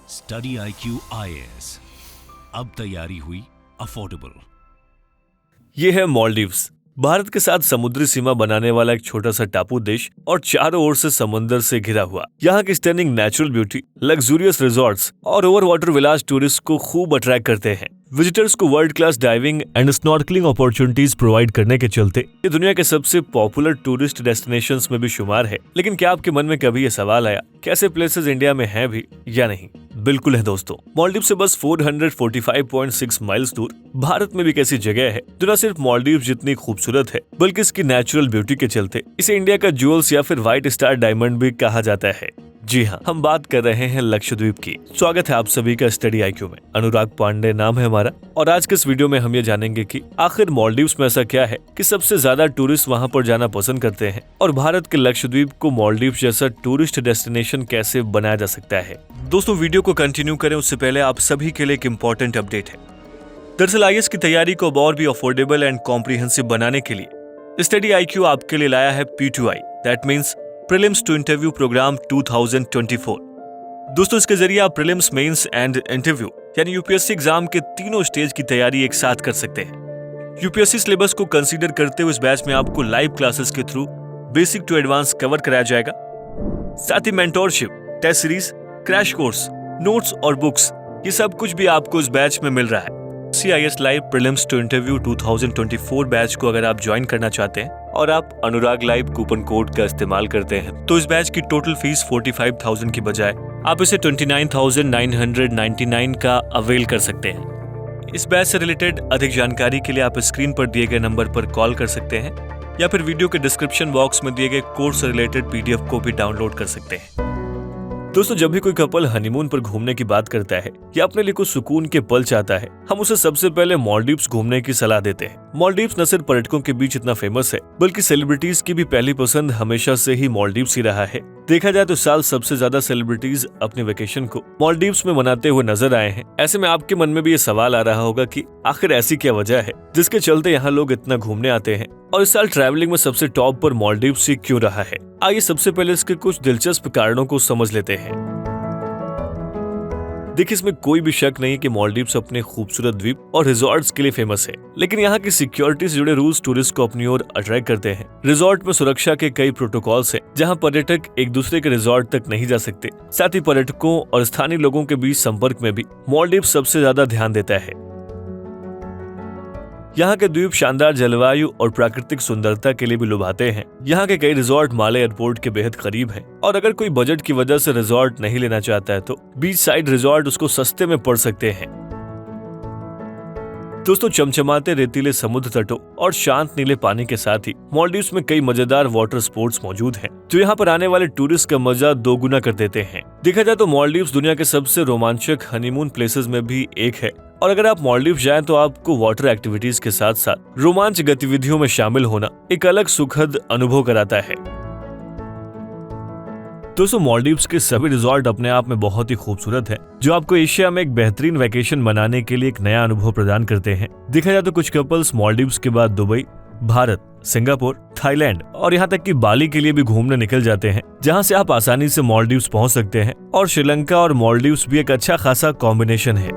Study IQ IAS, अब तैयारी हुई अफोर्डेबल। ये है मालदीव्स, भारत के साथ समुद्री सीमा बनाने वाला एक छोटा सा टापू देश और चारों ओर से समंदर से घिरा हुआ। यहाँ की stunning natural beauty, luxurious resorts और ओवर वाटर विलास टूरिस्ट को खूब अट्रैक्ट करते हैं। विजिटर्स को world class diving and snorkelling opportunities provide करने के चलते ये दुनिया के सबसे पॉपुलर टूरिस्ट डेस्टिनेशंस में भी शुमार है। लेकिन क्या आपके मन में कभी ये सवाल आया कि ऐसे प्लेसेस इंडिया में हैं भी या नहीं? बिल्कुल है दोस्तों। मालदीव से बस 445.6 माइल्स दूर भारत में भी एक ऐसी जगह है जो न सिर्फ मालदीव जितनी खूबसूरत है बल्कि इसकी नेचुरल ब्यूटी के चलते इसे इंडिया का ज्वेल्स या फिर व्हाइट स्टार डायमंड भी कहा जाता है। जी हाँ, हम बात कर रहे हैं लक्षद्वीप की। स्वागत है आप सभी का स्टडी IQ में। अनुराग पांडे नाम है हमारा और आज के इस वीडियो में हम ये जानेंगे कि आखिर मालदीव्स में ऐसा क्या है कि सबसे ज्यादा टूरिस्ट वहाँ पर जाना पसंद करते हैं और भारत के लक्षद्वीप को मालदीव जैसा टूरिस्ट डेस्टिनेशन कैसे बनाया जा सकता है। दोस्तों, वीडियो को कंटिन्यू करें उससे पहले आप सभी के लिए एक इम्पोर्टेंट अपडेट है। दरअसल IAS की तैयारी को और भी अफोर्डेबल एंड कॉम्प्रिहेंसिव बनाने के लिए स्टडी IQ आपके लिए लाया है P2I, that means prelims to interview programme 2024। दोस्तों, इसके जरिए आप प्रीलिम्स, मेंस एंड इंटरव्यू यानी UPSC एग्जाम के तीनों स्टेज की तैयारी एक साथ कर सकते हैं। UPSC सिलेबस को कंसीडर करते हुए इस बैच में आपको लाइव क्लासेस के through basic to advance cover कराया जाएगा। साथ ही mentorship, test series, crash course, notes और बुक्स, ये सब कुछ भी आपको इस बैच में मिल रहा है। CIS live prelims to interview 2024 batch को अगर आप ज्वाइन करना चाहते हैं और आप अनुराग लाइव कूपन कोड का इस्तेमाल करते हैं तो इस बैच की टोटल फीस 45,000 की बजाय आप इसे 29,999 का अवेल कर सकते हैं। इस बैच से रिलेटेड अधिक जानकारी के लिए आप स्क्रीन पर दिए गए नंबर पर कॉल कर सकते हैं या फिर वीडियो के डिस्क्रिप्शन बॉक्स में दिए गए कोर्स से रिलेटेड PDF को भी डाउनलोड कर सकते हैं। दोस्तों, जब भी कोई कपल हनीमून पर घूमने की बात करता है या अपने लिए कुछ सुकून के पल चाहता है, हम उसे सबसे पहले मालदीव्स घूमने की सलाह देते हैं। मालदीव्स न सिर्फ पर्यटकों के बीच इतना फेमस है बल्कि सेलिब्रिटीज की भी पहली पसंद हमेशा से ही मालदीव्स ही रहा है। देखा जाए तो साल सबसे ज्यादा सेलिब्रिटीज अपने वेकेशन को मालदीव्स में मनाते हुए नजर आए हैं। ऐसे में आपके मन में भी ये सवाल आ रहा होगा कि आखिर ऐसी क्या वजह है जिसके चलते यहाँ लोग इतना घूमने आते हैं और इस साल ट्रैवलिंग में सबसे टॉप पर मालदीव्स ही क्यों रहा है। आइए सबसे पहले इसके कुछ दिलचस्प कारणों को समझ लेते हैं। देखिए, इसमें कोई भी शक नहीं कि मालदीव्स अपने खूबसूरत द्वीप और रिजॉर्ट्स के लिए फेमस है, लेकिन यहाँ की सिक्योरिटी से जुड़े रूल्स टूरिस्ट को अपनी ओर अट्रैक्ट करते हैं। रिजॉर्ट में सुरक्षा के कई प्रोटोकॉल्स हैं, जहाँ पर्यटक एक दूसरे के रिजॉर्ट तक नहीं जा सकते। साथ ही पर्यटकों और स्थानीय लोगों के बीच संपर्क में भी मालदीव्स सबसे ज्यादा ध्यान देता है। यहाँ के द्वीप शानदार जलवायु और प्राकृतिक सुंदरता के लिए भी लुभाते हैं। यहाँ के कई रिजॉर्ट माले एयरपोर्ट के बेहद करीब हैं और अगर कोई बजट की वजह से रिजॉर्ट नहीं लेना चाहता है तो बीच साइड रिजॉर्ट उसको सस्ते में पड़ सकते हैं। दोस्तों, चमचमाते रेतीले समुद्र तटों और शांत नीले पानी के साथ ही मालदीव्स में कई मजेदार वाटर स्पोर्ट्स मौजूद हैं, जो यहाँ पर आने वाले टूरिस्ट का मजा दोगुना कर देते हैं। देखा जाए तो मालदीव्स दुनिया के सबसे रोमांचक हनीमून प्लेसेस में भी एक है और अगर आप मालदीव जाएं तो आपको वाटर एक्टिविटीज के साथ साथ रोमांच गतिविधियों में शामिल होना एक अलग सुखद अनुभव कराता है। दोस्तों, मालदीव्स के सभी रिजॉर्ट अपने आप में बहुत ही खूबसूरत है, जो आपको एशिया में एक बेहतरीन वैकेशन मनाने के लिए एक नया अनुभव प्रदान करते हैं। देखा जाए तो कुछ कपल्स मालदीव्स के बाद दुबई, भारत, सिंगापुर, थाईलैंड और यहाँ तक कि बाली के लिए भी घूमने निकल जाते हैं, जहाँ से आप आसानी से मालदीव्स पहुँच सकते हैं और श्रीलंका और मालदीव्स भी एक अच्छा खासा कॉम्बिनेशन है।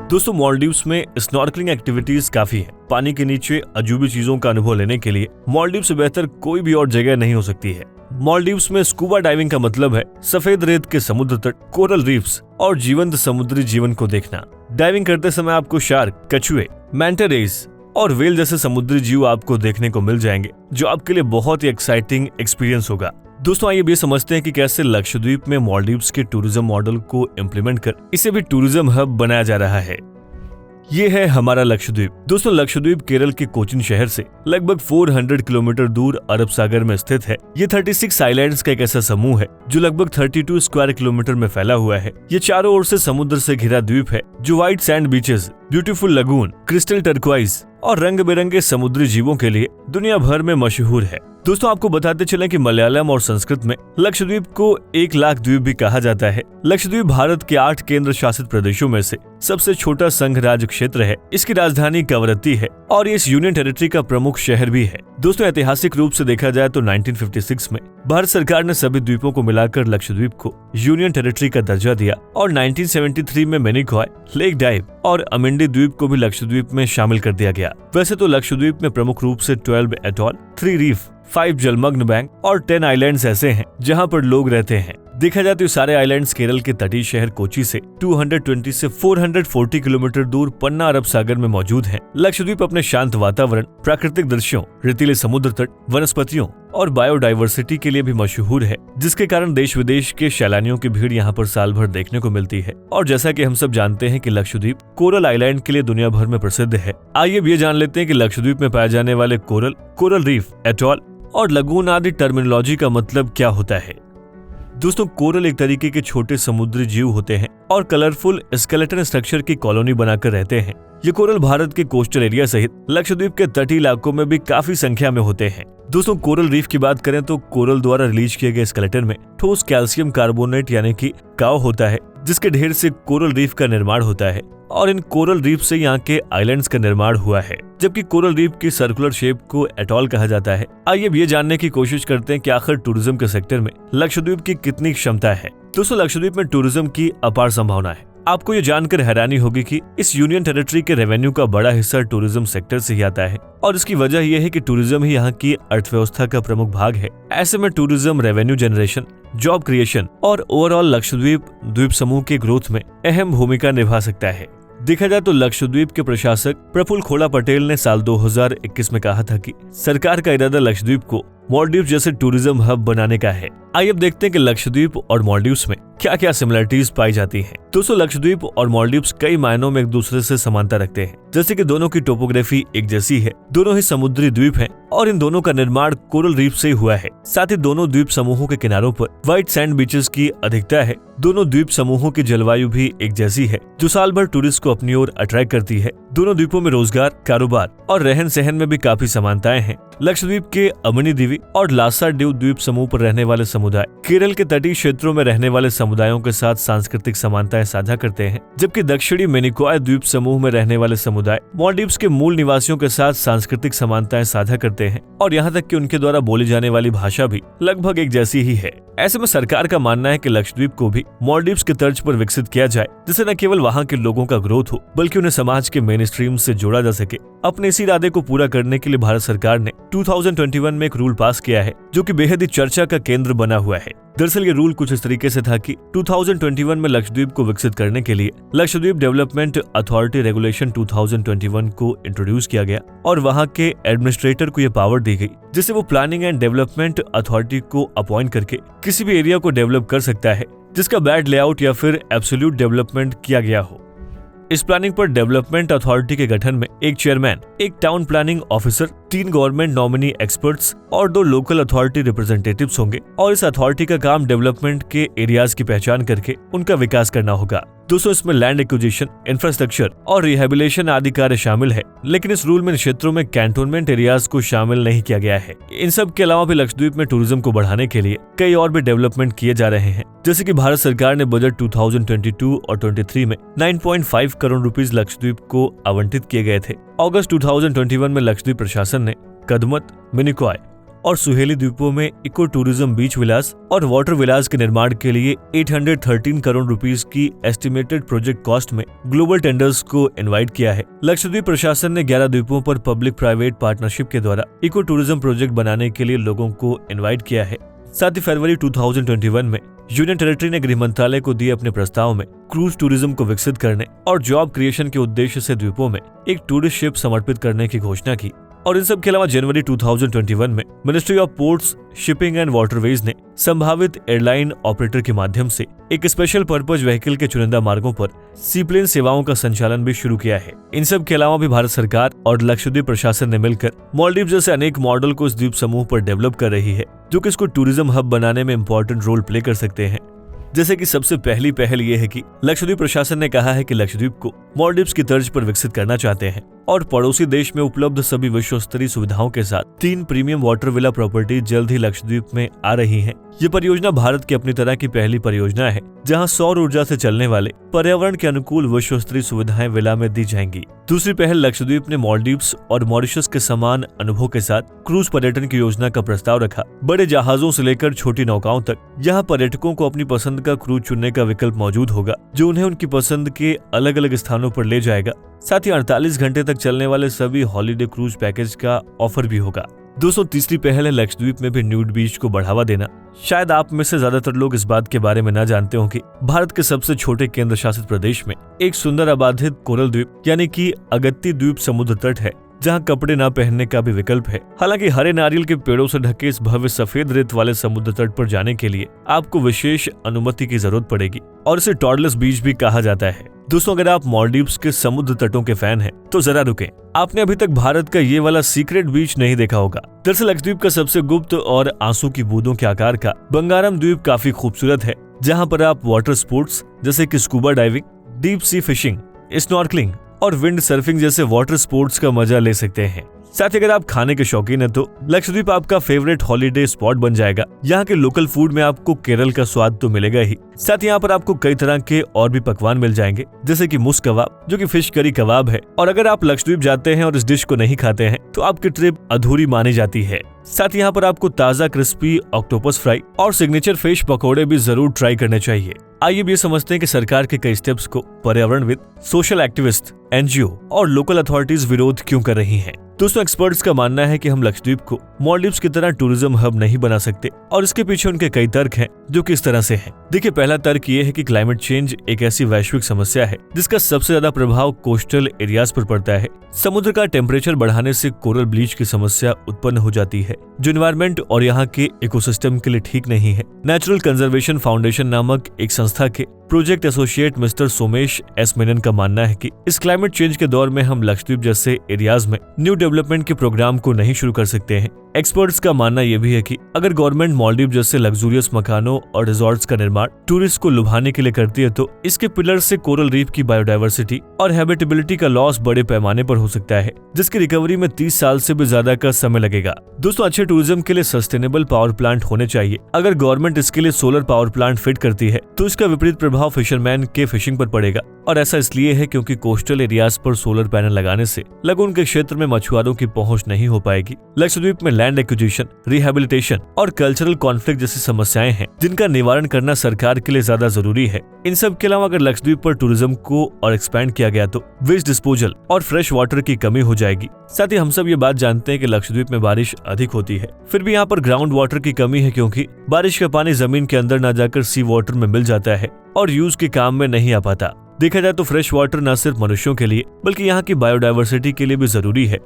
दोस्तों, मालदीव्स में स्नॉर्कलिंग एक्टिविटीज काफी है। पानी के नीचे अजूबी चीजों का अनुभव लेने के लिए मालदीव से बेहतर कोई भी और जगह नहीं हो सकती है। मालदीव्स में स्कूबा डाइविंग का मतलब है सफेद रेत के समुद्र तट, कोरल रीफ्स और जीवंत समुद्री जीवन को देखना। डाइविंग करते समय आपको शार्क, कछुए, मैंटा रेस और व्हेल जैसे समुद्री जीव आपको देखने को मिल जाएंगे, जो आपके लिए बहुत ही एक्साइटिंग एक्सपीरियंस होगा। दोस्तों, आइए भी समझते हैं कि कैसे लक्षद्वीप में मालदीव्स के टूरिज्म मॉडल को इम्प्लीमेंट कर इसे भी टूरिज्म हब बनाया जा रहा है। ये है हमारा लक्षद्वीप। दोस्तों, लक्षद्वीप केरल के कोचीन शहर से लगभग 400 किलोमीटर दूर अरब सागर में स्थित है। ये 36 आइलैंड्स का एक ऐसा समूह है जो लगभग 32 स्क्वायर किलोमीटर में फैला हुआ है। ये चारों ओर से समुद्र से घिरा द्वीप है, जो white sand beaches, beautiful lagoon, crystal turquoise और रंग बिरंगे समुद्री जीवों के लिए दुनिया भर में मशहूर है। दोस्तों, आपको बताते चलें कि मलयालम और संस्कृत में लक्षद्वीप को 1 लाख द्वीप भी कहा जाता है। लक्षद्वीप भारत के 8 केंद्र शासित प्रदेशों में से सबसे छोटा संघ राज्य क्षेत्र है। इसकी राजधानी कवरत्ती है और ये इस यूनियन टेरिटरी का प्रमुख शहर भी है। दोस्तों, ऐतिहासिक रूप से देखा जाए तो 1956 में भारत सरकार ने सभी द्वीपों को मिलाकर लक्षद्वीप को यूनियन टेरिटरी का दर्जा दिया और 1973 में मिनिकॉय, लेक डाइव और अमिंडी द्वीप को भी लक्षद्वीप में शामिल कर दिया गया। वैसे तो लक्षद्वीप में प्रमुख रूप से 12 एटॉल, 3 रीफ, 5 जलमग्न बैंक और 10 आइलैंड्स ऐसे हैं जहां पर लोग रहते हैं। देखा जाए तो सारे आइलैंड्स केरल के तटीय शहर कोची से 220 से 440 किलोमीटर दूर पन्ना अरब सागर में मौजूद हैं। लक्षद्वीप अपने शांत वातावरण, प्राकृतिक दृश्यों, रेतीले समुद्र तट, वनस्पतियों और बायोडाइवर्सिटी के लिए भी मशहूर है, जिसके कारण देश विदेश के सैलानियों की भीड़ यहाँ पर साल भर देखने को मिलती है। और जैसा कि हम सब जानते हैं कि लक्षद्वीप कोरल आइलैंड के लिए दुनिया भर में प्रसिद्ध है। आइए अब ये जान लेते हैं कि लक्षद्वीप में पाए जाने वाले कोरल, कोरल रीफ, एटॉल और लगून आदि टर्मिनोलॉजी का मतलब क्या होता है। दोस्तों, कोरल एक तरीके के छोटे समुद्री जीव होते हैं और कलरफुल स्केलेटन स्ट्रक्चर की कॉलोनी बनाकर रहते हैं। ये कोरल भारत के कोस्टल एरिया सहित लक्षद्वीप के तटीय इलाकों में भी काफी संख्या में होते हैं। दोस्तों, कोरल रीफ की बात करें तो कोरल द्वारा रिलीज किए गए स्केलेटन में ठोस कैल्शियम कार्बोनेट यानी कि काव होता है, जिसके ढेर से कोरल रीफ का निर्माण होता है और इन कोरल रीफ से यहाँ के आइलैंड्स का निर्माण हुआ है, जबकि कोरल रीफ की सर्कुलर शेप को एटॉल कहा जाता है। आइए अब ये जानने की कोशिश करते हैं कि आखिर टूरिज्म के सेक्टर में लक्षद्वीप की कितनी क्षमता है। दोस्तों, लक्षद्वीप में टूरिज्म की अपार संभावना है। आपको ये जानकर हैरानी होगी कि इस यूनियन टेरिटरी के रेवेन्यू का बड़ा हिस्सा टूरिज्म सेक्टर से ही आता है और इसकी वजह यह है कि टूरिज्म ही यहाँ की अर्थव्यवस्था का प्रमुख भाग है। ऐसे में tourism revenue generation, job creation और ओवरऑल लक्षद्वीप द्वीप समूह के ग्रोथ में अहम भूमिका निभा सकता है। देखा जाए तो लक्षद्वीप के प्रशासक प्रफुल्ल खोड़ा पटेल ने साल 2021 में कहा था कि सरकार का इरादा लक्षद्वीप को मालदीव जैसे टूरिज्म हब बनाने का है। आइए अब देखते हैं कि लक्षद्वीप और मालदीव्स में क्या क्या सिमिलरिटीज पाई जाती हैं। दोस्तों, लक्षद्वीप और मालदीव्स कई मायनों में एक दूसरे से समानता रखते हैं, जैसे कि दोनों की टोपोग्राफी एक जैसी है, दोनों ही समुद्री द्वीप हैं और इन दोनों का निर्माण कोरल रीफ से हुआ है। साथ ही दोनों द्वीप समूहों के किनारों पर व्हाइट सैंड बीचेस की अधिकता है। दोनों द्वीप समूहों की जलवायु भी एक जैसी है, जो साल भर टूरिस्ट को अपनी ओर अट्रैक्ट करती है। दोनों द्वीपों में रोजगार, कारोबार और रहन सहन में भी काफी समानताएं हैं। लक्षद्वीप के अमनी दीवी और लासा ड्यू द्वीप समूह पर रहने वाले समुदाय केरल के तटीय क्षेत्रों में रहने वाले समुदायों के साथ सांस्कृतिक समानताएं साझा करते हैं, जबकि दक्षिणी मिनिकॉय द्वीप समूह में रहने वाले समुदाय मालदीव्स के मूल निवासियों के साथ सांस्कृतिक समानताएं साझा करते हैं और यहाँ तक कि उनके द्वारा बोली जाने वाली भाषा भी लगभग एक जैसी ही है। ऐसे में सरकार का मानना है कि लक्षद्वीप को भी मालदीव्स के तर्ज पर विकसित किया जाए, जिससे न केवल वहाँ के लोगों का ग्रोथ हो बल्कि उन्हें समाज के मेन स्ट्रीम से जोड़ा जा सके। अपने इसी इरादे को पूरा करने के लिए भारत सरकार ने 2021 में एक रूल पास किया है, जो कि बेहद ही चर्चा का केंद्र बना हुआ है। दरअसल ये रूल कुछ इस तरीके से था कि 2021 में लक्षद्वीप को विकसित करने के लिए लक्षद्वीप डेवलपमेंट अथॉरिटी रेगुलेशन 2021 को इंट्रोड्यूस किया गया और वहां के एडमिनिस्ट्रेटर को यह पावर दी गई, जिससे वो प्लानिंग एंड डेवलपमेंट अथॉरिटी को अपॉइंट करके किसी भी एरिया को डेवलप कर सकता है जिसका बैड लेआउट या फिर एब्सोल्यूट डेवलपमेंट किया गया हो। इस प्लानिंग पर डेवलपमेंट अथॉरिटी के गठन में एक चेयरमैन, एक town planning officer, 3 government nominee experts और 2 लोकल अथॉरिटी रिप्रेजेंटेटिव्स होंगे और इस अथॉरिटी का काम डेवलपमेंट के एरियाज की पहचान करके उनका विकास करना होगा। दोस्तों, इसमें लैंड एक्विजिशन, इंफ्रास्ट्रक्चर और रिहेबिलिटेशन आदि कार्य शामिल है, लेकिन इस रूल में क्षेत्रों में कैंटोनमेंट एरियाज को शामिल नहीं किया गया है। इन सब के अलावा भी लक्षद्वीप में टूरिज्म को बढ़ाने के लिए कई और भी डेवलपमेंट किए जा रहे हैं, जैसे कि भारत सरकार ने बजट 2022 और 23 में 9.5 करोड़ रुपीस लक्षद्वीप को आवंटित किए गए थे। अगस्त 2021 में लक्षद्वीप प्रशासन ने कदमत, मिनिकॉय और सुहेली द्वीपों में इको टूरिज्म, बीच विलास और वाटर विलास के निर्माण के लिए 813 करोड़ रुपीस की एस्टिमेटेड प्रोजेक्ट कॉस्ट में ग्लोबल टेंडर्स को इनवाइट किया है। लक्षद्वीप प्रशासन ने 11 द्वीपों पर पब्लिक प्राइवेट पार्टनरशिप के द्वारा इको टूरिज्म प्रोजेक्ट बनाने के लिए लोगों को इनवाइट किया है। साथ ही फरवरी 2021 में यूनियन टेरिटरी ने गृह मंत्रालय को दिए अपने प्रस्ताव में क्रूज टूरिज्म को विकसित करने और जॉब क्रिएशन के उद्देश्य से द्वीपों में एक टूरिस्ट शिप समर्पित करने की घोषणा की। और इन सब के अलावा जनवरी 2021 में ministry of ports, shipping and waterways ने संभावित एयरलाइन ऑपरेटर के माध्यम से एक स्पेशल पर्पज व्हीकल के चुनिंदा मार्गों पर सीप्लेन सेवाओं का संचालन भी शुरू किया है। इन सब के अलावा भी भारत सरकार और लक्षद्वीप प्रशासन ने मिलकर मालदीव जैसे अनेक मॉडल को इस द्वीप समूह पर डेवलप कर रही है, जो कि इसको टूरिज्म हब बनाने में इम्पोर्टेंट रोल प्ले कर सकते हैं। जैसे कि सबसे पहली पहल ये है कि लक्षद्वीप प्रशासन ने कहा है कि लक्षद्वीप को मालदीव्स की तर्ज पर विकसित करना चाहते हैं और पड़ोसी देश में उपलब्ध सभी विश्व स्तरीय सुविधाओं के साथ 3 प्रीमियम वाटर विला प्रॉपर्टी जल्द ही लक्षद्वीप में आ रही हैं। ये परियोजना भारत की अपनी तरह की पहली परियोजना है जहां सौर ऊर्जा से चलने वाले पर्यावरण के अनुकूल विश्व स्तरीय सुविधाएं विला में दी जाएंगी। दूसरी पहल, लक्षद्वीप ने मालदीव्स और मॉरिशस के समान अनुभव के साथ क्रूज पर्यटन की योजना का प्रस्ताव रखा। बड़े जहाजों से लेकर छोटी नौकाओं तक यहाँ पर्यटकों को अपनी पसंद का क्रूज चुनने का विकल्प मौजूद होगा, जो उन्हें उनकी पसंद के अलग अलग स्थानों पर ले जाएगा। साथ ही 48 घंटे तक चलने वाले सभी हॉलीडे क्रूज पैकेज का ऑफर भी होगा। दोस्तों, तीसरी पहल है लक्षद्वीप में भी न्यूड बीच को बढ़ावा देना। शायद आप में से ज्यादातर लोग इस बात के बारे में न जानते हो कि भारत के सबसे छोटे केंद्र शासित प्रदेश में एक सुंदर आबादित कोरल द्वीप यानी कि अगत्ती द्वीप समुद्र तट है, जहां कपड़े न पहनने का भी विकल्प है। हालांकि हरे नारियल के पेड़ों से ढके इस भव्य सफेद रेत वाले समुद्र तट पर जाने के लिए आपको विशेष अनुमति की जरूरत पड़ेगी और इसे टॉडलेस बीच भी कहा जाता है। दोस्तों, अगर आप मालदीव्स के समुद्र तटों के फैन हैं, तो जरा रुकें, आपने अभी तक भारत का ये वाला सीक्रेट बीच नहीं देखा होगा। दरअसल लक्षद्वीप का सबसे गुप्त और आंसू की बूंदों के आकार का बंगारम द्वीप काफी खूबसूरत है, जहां पर आप वाटर स्पोर्ट्स जैसे कि scuba diving, deep sea fishing, snorkelling और विंड सर्फिंग जैसे वाटर स्पोर्ट्स का मजा ले सकते हैं। साथ ही अगर आप खाने के शौकीन हैं, तो लक्षद्वीप आपका फेवरेट हॉलीडे स्पॉट बन जाएगा। यहाँ के लोकल फूड में आपको केरल का स्वाद तो मिलेगा ही, साथ ही यहाँ पर आपको कई तरह के और भी पकवान मिल जाएंगे, जैसे कि मुस कबाब जो कि फिश करी कबाब है। और अगर आप लक्षद्वीप जाते हैं और इस डिश को नहीं खाते हैं, तो आपकी ट्रिप अधूरी मानी जाती है। साथ ही यहाँ पर आपको ताजा क्रिस्पी ऑक्टोपस फ्राई और सिग्नेचर फिश पकौड़े भी जरूर ट्राई करने चाहिए। आइए भी समझते हैं कि सरकार के कई स्टेप्स को पर्यावरणविद, सोशल एक्टिविस्ट, एनजीओ और लोकल अथॉरिटीज विरोध क्यों कर रही हैं। दोस्तों, एक्सपर्ट्स का मानना है कि हम लक्षद्वीप को मालदीव्स की तरह टूरिज्म हब नहीं बना सकते और इसके पीछे उनके कई तर्क हैं, जो किस तरह से हैं। देखिए, पहला तर्क ये है कि क्लाइमेट चेंज एक ऐसी वैश्विक समस्या है जिसका सबसे ज्यादा प्रभाव कोस्टल एरियाज पर पड़ता है। समुद्र का टेम्परेचर बढ़ाने से कोरल ब्लीच की समस्या उत्पन्न हो जाती है, जो एनवायरमेंट और यहाँ के इकोसिस्टम के लिए ठीक नहीं है। नेचुरल कंजर्वेशन फाउंडेशन नामक एक संस्था के project associate mister Somesh S Menon का मानना है कि इस क्लाइमेट चेंज के दौर में हम लक्षद्वीप जैसे एरियाज में न्यू डेवलपमेंट के प्रोग्राम को नहीं शुरू कर सकते हैं। एक्सपर्ट्स का मानना यह भी है कि अगर गवर्नमेंट मालदीव जैसे लग्जूरियस मकानों और रिजॉर्ट्स का निर्माण टूरिस्ट को लुभाने के लिए करती है, तो इसके पिलर से कोरल रीफ की बायोडायवर्सिटी और हैबिटेबिलिटी का लॉस बड़े पैमाने पर हो सकता है, जिसकी रिकवरी में 30 साल से भी ज्यादा का समय लगेगा। दोस्तों, अच्छे टूरिज्म के लिए सस्टेनेबल पावर प्लांट होने चाहिए। अगर गवर्नमेंट इसके लिए सोलर पावर प्लांट फिट करती है, तो इसका विपरीत प्रभाव फिशरमैन के फिशिंग पर पड़ेगा। और ऐसा इसलिए है क्योंकि कोस्टल एरियाज पर सोलर पैनल लगाने से लगून के क्षेत्र में मछुआरों की पहुंच नहीं हो पाएगी। लक्षद्वीप में लैंड एक्विजिशन, रिहैबिलिटेशन और कल्चरल कॉन्फ्लिक्ट जैसी समस्याएं हैं, जिनका निवारण करना सरकार के लिए ज्यादा जरूरी है। इन सब के अलावा अगर लक्षद्वीप पर टूरिज्म को और एक्सपैंड किया गया, तो वेस्ट डिस्पोजल और फ्रेश वाटर की कमी हो जाएगी। साथ ही हम सब ये बात जानते हैं कि लक्षद्वीप में बारिश अधिक होती है, फिर भी यहाँ पर ग्राउंड वाटर की कमी है, क्योंकि बारिश का पानी जमीन के अंदर न जाकर सी वाटर में मिल जाता है और यूज के काम में नहीं आ पाता। देखा जाए तो फ्रेश वाटर न सिर्फ मनुष्यों के लिए बल्कि यहाँ की बायोडायवर्सिटी के लिए भी जरूरी है।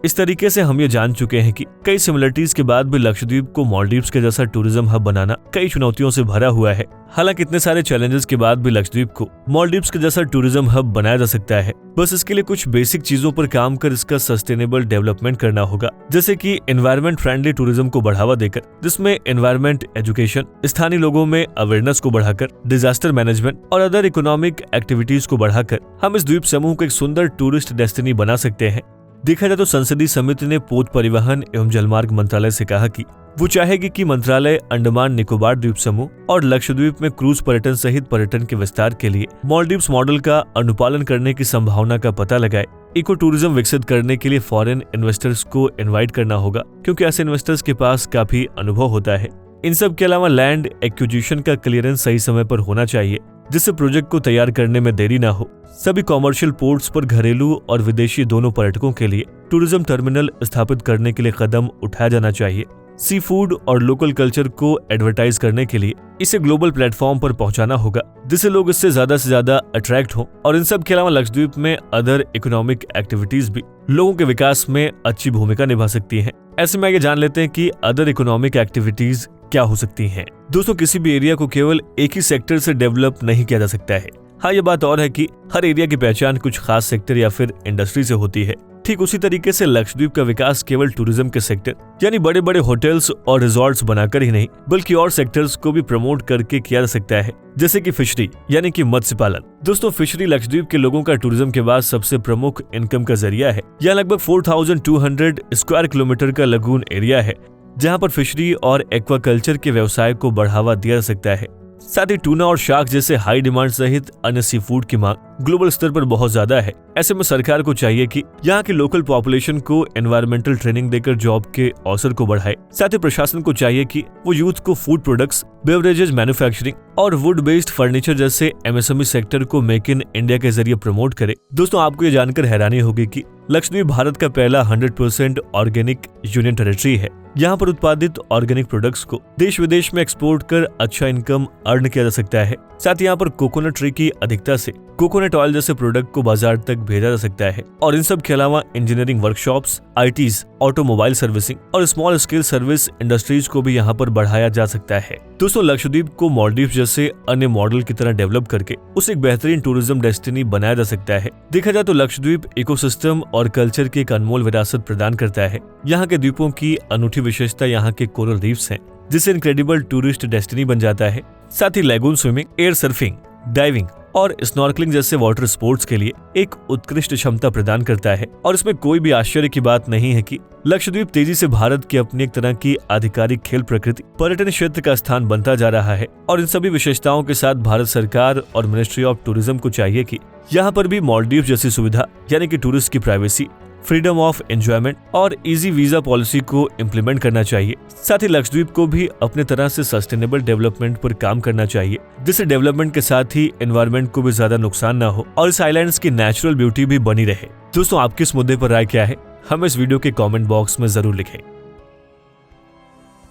इस तरीके से हम ये जान चुके हैं कि कई सिमिलरिटीज के बाद भी लक्षद्वीप को मालदीव्स के जैसा टूरिज्म हब बनाना कई चुनौतियों से भरा हुआ है। हालांकि इतने सारे चैलेंजेस के बाद भी लक्षद्वीप को मालदीव्स के जैसा टूरिज्म हब बनाया जा सकता है। बस इसके लिए कुछ बेसिक चीजों पर काम कर इसका सस्टेनेबल डेवलपमेंट करना होगा, जैसे कि एनवायरमेंट फ्रेंडली टूरिज्म को बढ़ावा देकर, जिसमें एनवायरमेंट एजुकेशन, स्थानीय लोगों में अवेयरनेस को बढ़ाकर, डिजास्टर मैनेजमेंट और अदर इकोनॉमिक एक्टिविटीज को बढ़ाकर हम इस द्वीप समूह को एक सुंदर टूरिस्ट डेस्टिनी बना सकते हैं। देखा जाए तो संसदीय समिति ने पोत परिवहन एवं जलमार्ग मंत्रालय से कहा कि वो चाहेगी कि मंत्रालय अंडमान निकोबार द्वीप समूह और लक्षद्वीप में क्रूज पर्यटन सहित पर्यटन के विस्तार के लिए मालदीव्स मॉडल का अनुपालन करने की संभावना का पता लगाए। इको टूरिज्म विकसित करने के लिए फॉरेन इन्वेस्टर्स को इनवाइट करना होगा, क्योंकि ऐसे इन्वेस्टर्स के पास काफी अनुभव होता है। इन सब के अलावा लैंड एक्विजिशन का क्लियरेंस सही समय पर होना चाहिए, जिससे प्रोजेक्ट को तैयार करने में देरी ना हो। सभी कॉमर्शियल पोर्ट्स पर घरेलू और विदेशी दोनों पर्यटकों के लिए टूरिज्म टर्मिनल स्थापित करने के लिए कदम उठाया जाना चाहिए। सी फूड और लोकल कल्चर को एडवर्टाइज करने के लिए इसे ग्लोबल प्लेटफॉर्म पर पहुंचाना होगा, जिससे लोग इससे ज्यादा अट्रैक्ट हों। और इन सब के अलावा लक्षद्वीप में अदर इकोनॉमिक एक्टिविटीज भी लोगों के विकास में अच्छी भूमिका निभा सकती हैं। ऐसे में आगे जान लेते हैं कि अदर इकोनॉमिक एक्टिविटीज क्या हो सकती हैं। दोस्तों, किसी भी एरिया को केवल एक ही सेक्टर से डेवलप नहीं किया जा सकता है। हाँ, ये बात और है कि हर एरिया की पहचान कुछ खास सेक्टर या फिर इंडस्ट्री से होती है। ठीक उसी तरीके से लक्षद्वीप का विकास केवल टूरिज्म के सेक्टर यानी बड़े बड़े होटल्स और रिजॉर्ट्स बनाकर ही नहीं बल्कि और सेक्टर्स को भी प्रमोट करके किया जा सकता है, जैसे कि फिशरी यानी कि मत्स्य पालन। दोस्तों, फिशरी लक्षद्वीप के लोगों का टूरिज्म के बाद सबसे प्रमुख इनकम का जरिया है। यहाँ लगभग 4200 स्क्वायर किलोमीटर का लगून एरिया है, जहाँ पर फिशरी और एक्वाकल्चर के व्यवसाय को बढ़ावा दिया जा सकता है। साथ ही टूना और शार्क जैसे हाई डिमांड सहित अन्य सी फूड की मांग ग्लोबल स्तर पर बहुत ज्यादा है। ऐसे में सरकार को चाहिए कि यहाँ की लोकल पॉपुलेशन को एनवायरमेंटल ट्रेनिंग देकर जॉब के अवसर को बढ़ाए। साथ ही प्रशासन को चाहिए कि वो यूथ को फूड प्रोडक्ट्स, बेवरेजेज मैन्युफैक्चरिंग और वुड बेस्ड फर्नीचर जैसे एमएसएमई सेक्टर को मेक इन इंडिया के जरिए प्रमोट करे। दोस्तों, आपको ये जानकर हैरानी होगी कि लक्षद्वीप भारत का पहला 100% ऑर्गेनिक यूनियन टेरिटरी है। यहाँ पर उत्पादित ऑर्गेनिक प्रोडक्ट्स को देश विदेश में एक्सपोर्ट कर अच्छा इनकम अर्न किया जा सकता है। साथ ही यहाँ पर कोकोनट ट्री की अधिकता से कोकोनट ऑयल जैसे प्रोडक्ट को बाजार तक भेजा जा सकता है। और इन सब के अलावा engineering workshops, ITs, automobile servicing और स्मॉल स्केल सर्विस इंडस्ट्रीज को भी यहाँ पर बढ़ाया जा सकता है। दोस्तों, लक्षद्वीप को मालदीव जैसे अन्य मॉडल की तरह डेवलप करके उसे एक बेहतरीन टूरिज्म डेस्टिनी बनाया जा सकता है। देखा जाए तो लक्षद्वीप इकोसिस्टम और कल्चर की एक अनमोल विरासत प्रदान करता है। यहाँ के द्वीपों की अनूठी विशेषता यहाँ के कोरल रीफ्स हैं, जिससे इनक्रेडिबल टूरिस्ट डेस्टिनी बन जाता है। साथ ही lagoon swimming, air surfing, diving और स्नॉर्कलिंग जैसे वाटर स्पोर्ट्स के लिए एक उत्कृष्ट क्षमता प्रदान करता है। और इसमें कोई भी आश्चर्य की बात नहीं है कि लक्षद्वीप तेजी से भारत की अपनी एक तरह की आधिकारिक खेल प्रकृति पर्यटन क्षेत्र का स्थान बनता जा रहा है। और इन सभी विशेषताओं के साथ भारत सरकार और मिनिस्ट्री ऑफ टूरिज्म को चाहिए कि यहाँ पर भी मालदीव जैसी सुविधा यानी कि टूरिस्ट की प्राइवेसी, फ्रीडम ऑफ एंजॉयमेंट और इजी वीजा पॉलिसी को इम्प्लीमेंट करना चाहिए। साथ ही लक्षद्वीप को भी अपने तरह से सस्टेनेबल डेवलपमेंट पर काम करना चाहिए, जिससे डेवलपमेंट के साथ ही एनवायरमेंट को भी ज्यादा नुकसान ना हो और इस आइलैंड्स की नेचुरल ब्यूटी भी बनी रहे। दोस्तों, आपकी इस मुद्दे पर राय क्या है, हमें इस वीडियो के कमेंट बॉक्स में जरूर लिखें।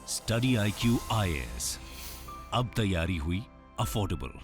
स्टडी IQ IAS, अब तैयारी हुई अफोर्डेबल।